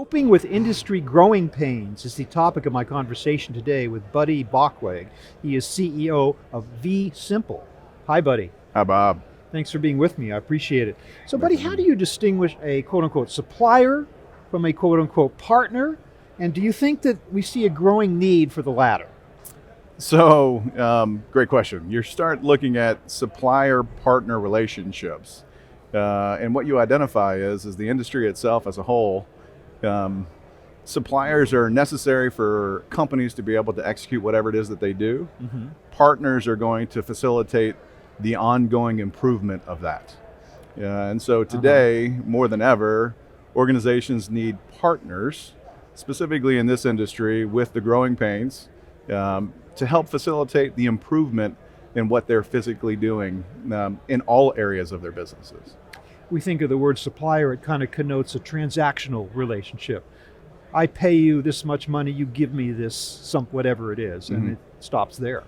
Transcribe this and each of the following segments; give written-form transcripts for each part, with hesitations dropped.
Coping with industry growing pains is the topic of my conversation today with Buddy Bockweg. He is CEO of Vsimple. Hi, Buddy. Hi, Bob. Thanks for being with me. I appreciate it. So, Buddy, how do you distinguish a quote-unquote supplier from a quote-unquote partner? And do you think that we see a growing need for the latter? So, great question. You start looking at supplier-partner relationships. And what you identify is the industry itself as a whole. Suppliers are necessary for companies to be able to execute whatever it is that they do. Mm-hmm. Partners are going to facilitate the ongoing improvement of that. And so today, more than ever, organizations need partners, specifically in this industry with the growing pains, to help facilitate the improvement in what they're physically doing in all areas of their businesses. We think of the word supplier, it kind of connotes a transactional relationship. I pay you this much money, you give me this, whatever it is, and it stops there.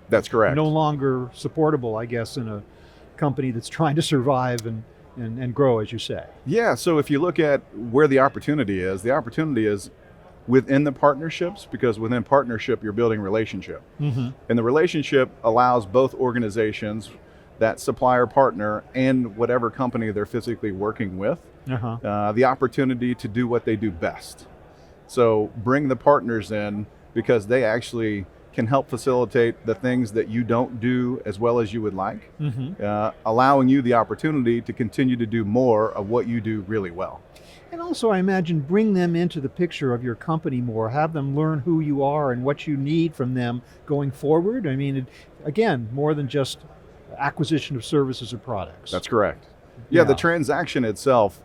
That's correct. No longer supportable, I guess, in a company that's trying to survive and grow, as you say. Yeah, so if you look at where the opportunity is within the partnerships, because within partnership, you're building relationship. Mm-hmm. And the relationship allows both organizations, that supplier partner and whatever company they're physically working with, the opportunity to do what they do best. So bring the partners in because they actually can help facilitate the things that you don't do as well as you would like, allowing you the opportunity to continue to do more of what you do really well. And also, I imagine, bring them into the picture of your company more, have them learn who you are and what you need from them going forward. I mean, again, more than just acquisition of services or products. That's correct. Yeah, the transaction itself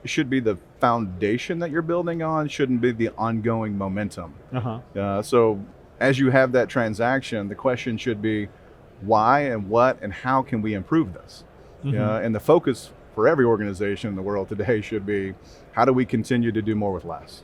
should be the foundation that you're building on, shouldn't be the ongoing momentum. So as you have that transaction, the question should be why and what and how can we improve this? And the focus for every organization in the world today should be how do we continue to do more with less?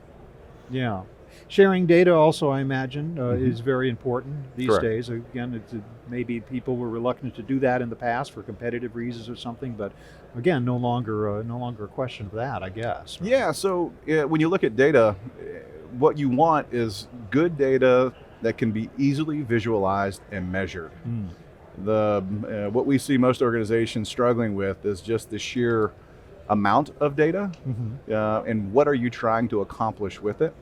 Yeah. Sharing data also, I imagine, is very important these Correct. days. Again, maybe people were reluctant to do that in the past for competitive reasons or something, but again, no longer a question of that, I guess. Right? Yeah, so when you look at data, what you want is good data that can be easily visualized and measured. What we see most organizations struggling with is just the sheer amount of data, and what are you trying to accomplish with it?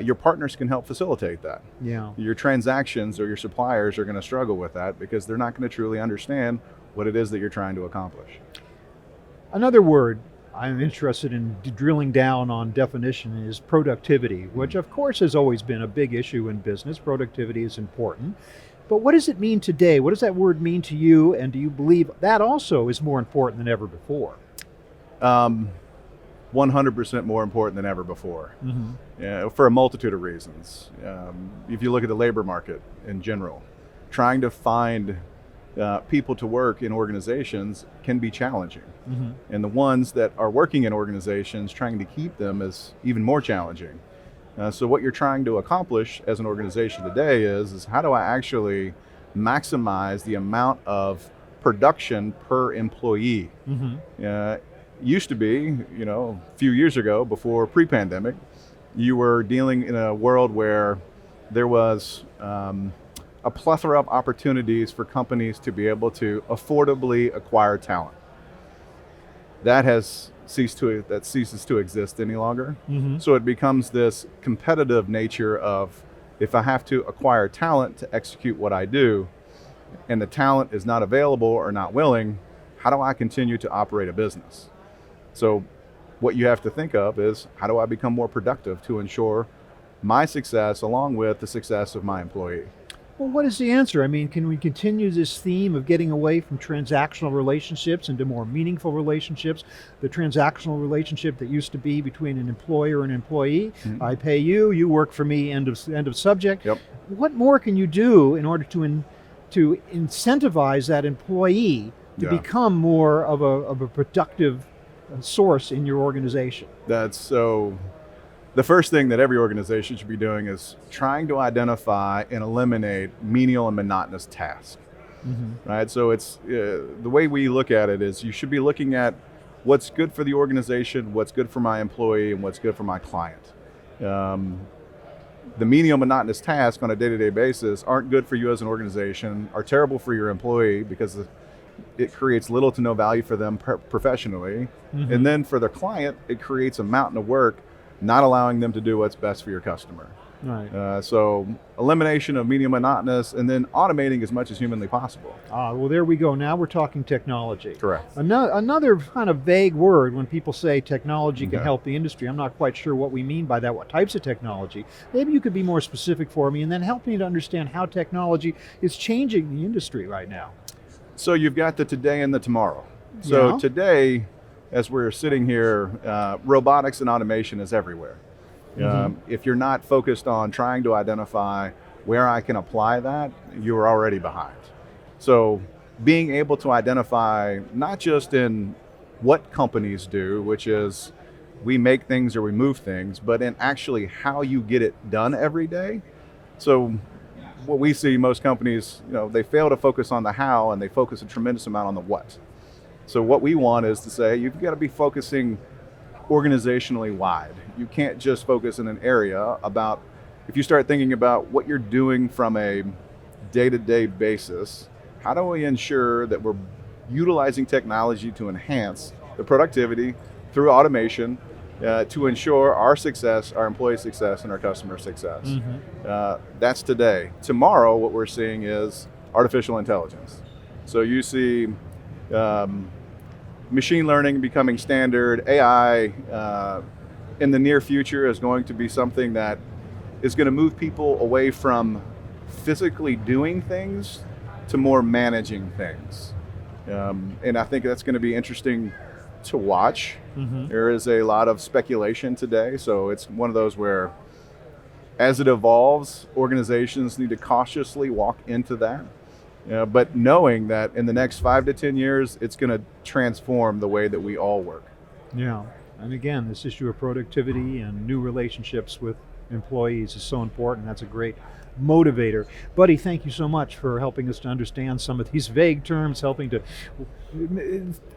Your partners can help facilitate that. Yeah. Your transactions or your suppliers are going to struggle with that because they're not going to truly understand what it is that you're trying to accomplish. Another word I'm interested in drilling down on definition is productivity, which of course has always been a big issue in business. Productivity is important. But what does it mean today? What does that word mean to you? And do you believe that also is more important than ever before? 100% more important than ever before, for a multitude of reasons. If you look at the labor market in general, trying to find people to work in organizations can be challenging. And the ones that are working in organizations, trying to keep them is even more challenging. So what you're trying to accomplish as an organization today is how do I actually maximize the amount of production per employee? Used to be, a few years ago, before pre-pandemic, you were dealing in a world where there was a plethora of opportunities for companies to be able to affordably acquire talent. That ceases to exist any longer. So it becomes this competitive nature of if I have to acquire talent to execute what I do, and the talent is not available or not willing, how do I continue to operate a business? So what you have to think of is how do I become more productive to ensure my success along with the success of my employee? Well, what is the answer? I mean, can we continue this theme of getting away from transactional relationships into more meaningful relationships? The transactional relationship that used to be between an employer and employee, I pay you, you work for me, end of subject. Yep. What more can you do in order to incentivize that employee to become more of a productive source in your organization? That's so. The first thing that every organization should be doing is trying to identify and eliminate menial and monotonous tasks. Right? So it's the way we look at it is you should be looking at what's good for the organization, what's good for my employee, and what's good for my client. The menial monotonous tasks on a day-to-day basis aren't good for you as an organization, are terrible for your employee because it creates little to no value for them professionally. Mm-hmm. And then for the client, it creates a mountain of work, not allowing them to do what's best for your customer. Right. So elimination of medium monotonous, and then automating as much as humanly possible. Well, there we go. Now we're talking technology. Correct. Another kind of vague word when people say technology can help the industry. I'm not quite sure what we mean by that, what types of technology. Maybe you could be more specific for me and then help me to understand how technology is changing the industry right now. So you've got the today and the tomorrow. So today, as we're sitting here, robotics and automation is everywhere. If you're not focused on trying to identify where I can apply that, you're already behind. So being able to identify not just in what companies do, which is we make things or we move things, but in actually how you get it done every day. So what we see most companies, they fail to focus on the how and they focus a tremendous amount on the what. So what we want is to say, you've got to be focusing organizationally wide. You can't just focus in an area about, if you start thinking about what you're doing from a day-to-day basis, how do we ensure that we're utilizing technology to enhance the productivity through automation to ensure our success, our employee success, and our customer success? That's today. Tomorrow, what we're seeing is artificial intelligence. So you see machine learning becoming standard. AI in the near future is going to be something that is going to move people away from physically doing things to more managing things. And I think that's going to be interesting to watch. There is a lot of speculation today, so it's one of those where as it evolves, organizations need to cautiously walk into that. But knowing that in the next 5 to 10 years, it's going to transform the way that we all work. Yeah, and again, this issue of productivity and new relationships with employees is so important. That's a great motivator. Buddy, thank you so much for helping us to understand some of these vague terms, helping to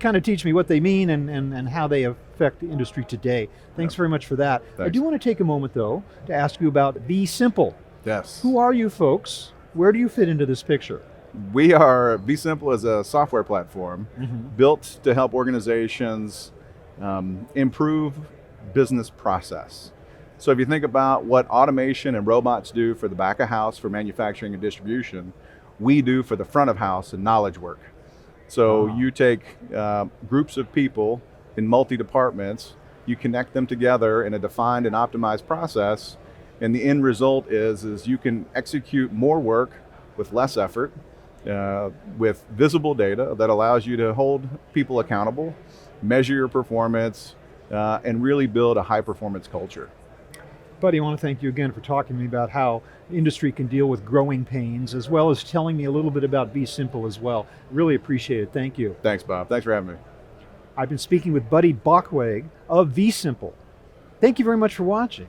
kind of teach me what they mean and how they affect the industry today. Thanks very much for that. Thanks. I do want to take a moment, though, to ask you about Vsimple. Yes. Who are you folks? Where do you fit into this picture? Vsimple is a software platform built to help organizations improve business process. So if you think about what automation and robots do for the back of house for manufacturing and distribution, we do for the front of house and knowledge work. So you take groups of people in multi-departments, you connect them together in a defined and optimized process, and the end result is you can execute more work with less effort, with visible data that allows you to hold people accountable, measure your performance, and really build a high-performance culture. Buddy, I want to thank you again for talking to me about how industry can deal with growing pains, as well as telling me a little bit about Vsimple as well. Really appreciate it. Thank you. Thanks, Bob. Thanks for having me. I've been speaking with Buddy Bockweg of Vsimple. Thank you very much for watching.